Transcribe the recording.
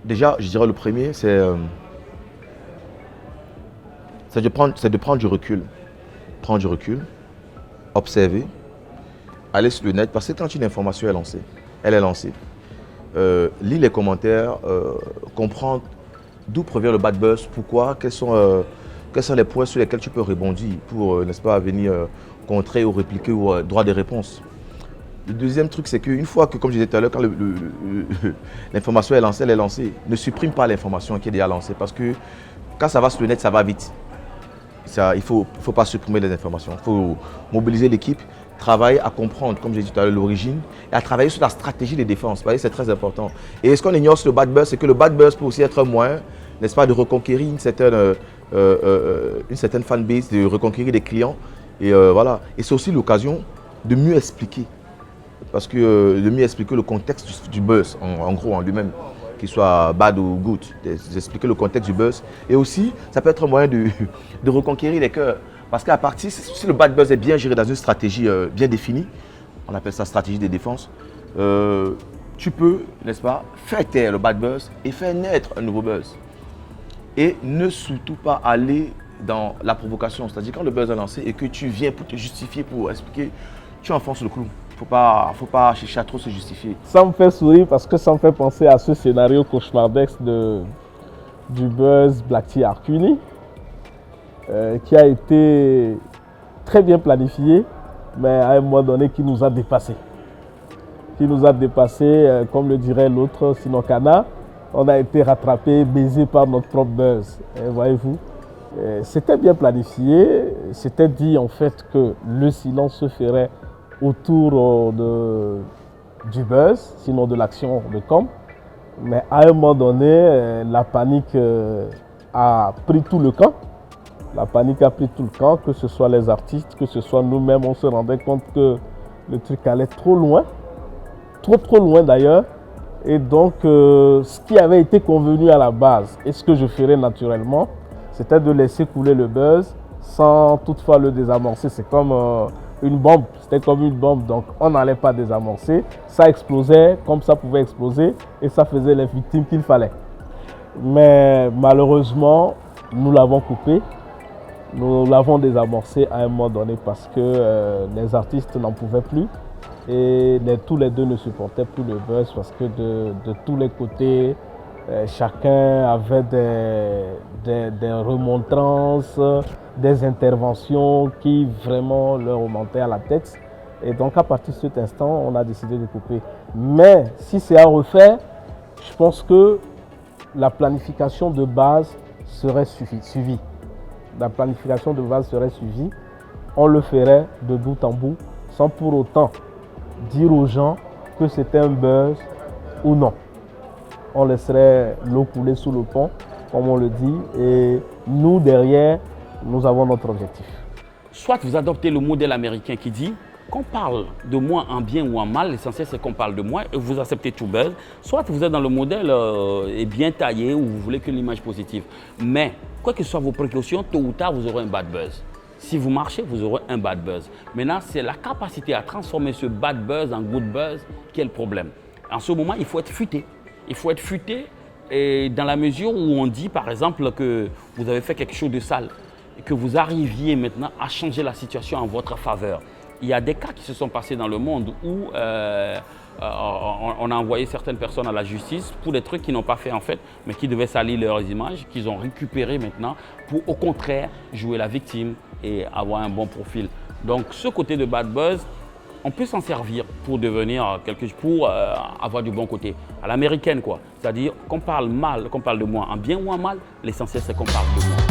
Déjà, je dirais le premier, c'est de prendre du recul. Prendre du recul, observer, aller sur le net, parce que quand une information est lancée, lire les commentaires, comprendre d'où provient le bad buzz, pourquoi, quels sont les points sur lesquels tu peux rebondir pour, n'est-ce pas, venir contrer ou répliquer ou droit des réponses. Le deuxième truc, c'est qu'une fois que, comme je disais tout à l'heure, quand l'information est lancée, elle est lancée. Ne supprime pas l'information qui est déjà lancée parce que quand ça va sur le net, ça va vite. Il ne faut pas supprimer les informations. Il faut mobiliser l'équipe, travailler à comprendre, comme j'ai dit tout à l'heure, l'origine et à travailler sur la stratégie de défense. Vous voyez, c'est très important. Et ce qu'on ignore sur le bad buzz, c'est que le bad buzz peut aussi être un moyen, n'est-ce pas, de reconquérir une certaine fanbase, de reconquérir des clients. Et voilà. Et c'est aussi l'occasion de mieux expliquer. Parce que de mieux expliquer le contexte du buzz, en gros, en lui-même, qu'il soit bad ou good, d'expliquer le contexte du buzz. Et aussi, ça peut être un moyen de reconquérir les cœurs. Parce qu'à partir, si le bad buzz est bien géré dans une stratégie bien définie, on appelle ça stratégie de défense, tu peux, n'est-ce pas, faire taire le bad buzz et faire naître un nouveau buzz. Et ne surtout pas aller dans la provocation. C'est-à-dire quand le buzz est lancé et que tu viens pour te justifier, pour expliquer, tu enfonces le clou. Faut pas chercher à trop se justifier. Ça me fait sourire parce que ça me fait penser à ce scénario cauchemardesque du buzz Black Tea Arcuni qui a été très bien planifié, mais à un moment donné qui nous a dépassés. Comme le dirait l'autre Sinokana, on a été rattrapé, baisé par notre propre buzz. Voyez-vous, c'était bien planifié, c'était dit en fait que le silence se ferait autour du buzz, sinon de l'action de com. Mais à un moment donné, la panique a pris tout le camp. Que ce soit les artistes, que ce soit nous-mêmes, on se rendait compte que le truc allait trop loin, trop loin d'ailleurs. Et donc, ce qui avait été convenu à la base, et ce que je ferais naturellement, c'était de laisser couler le buzz sans toutefois le désamorcer. C'est comme une bombe, donc on n'allait pas désamorcer, ça explosait comme ça pouvait exploser et ça faisait les victimes qu'il fallait. Mais malheureusement, nous l'avons coupé, nous l'avons désamorcé à un moment donné parce que les artistes n'en pouvaient plus et tous les deux ne supportaient plus le buzz parce que de tous les côtés, chacun avait des remontrances, des interventions qui vraiment leur remontaient à la tête. Et donc à partir de cet instant, on a décidé de couper. Mais si c'est à refaire, je pense que la planification de base serait suivie. On le ferait de bout en bout, sans pour autant dire aux gens que c'était un buzz ou non. On laisserait l'eau couler sous le pont, comme on le dit, et nous, derrière, nous avons notre objectif. Soit vous adoptez le modèle américain qui dit qu'on parle de moi en bien ou en mal, l'essentiel c'est qu'on parle de moi et vous acceptez tout buzz. Soit vous êtes dans le modèle bien taillé où vous voulez que l'image positive. Mais, quoi que soient vos précautions, tôt ou tard, vous aurez un bad buzz. Si vous marchez, vous aurez un bad buzz. Maintenant, c'est la capacité à transformer ce bad buzz en good buzz qui est le problème. En ce moment, il faut être futé. Il faut être futé et dans la mesure où on dit, par exemple, que vous avez fait quelque chose de sale et que vous arriviez maintenant à changer la situation en votre faveur. Il y a des cas qui se sont passés dans le monde où on a envoyé certaines personnes à la justice pour des trucs qu'ils n'ont pas fait en fait, mais qui devaient salir leurs images, qu'ils ont récupéré maintenant pour au contraire jouer la victime et avoir un bon profil. Donc ce côté de bad buzz, on peut s'en servir pour devenir quelque chose, pour avoir du bon côté. À l'américaine quoi, c'est-à-dire qu'on parle mal, qu'on parle de moi en bien ou en mal, l'essentiel c'est qu'on parle de moi.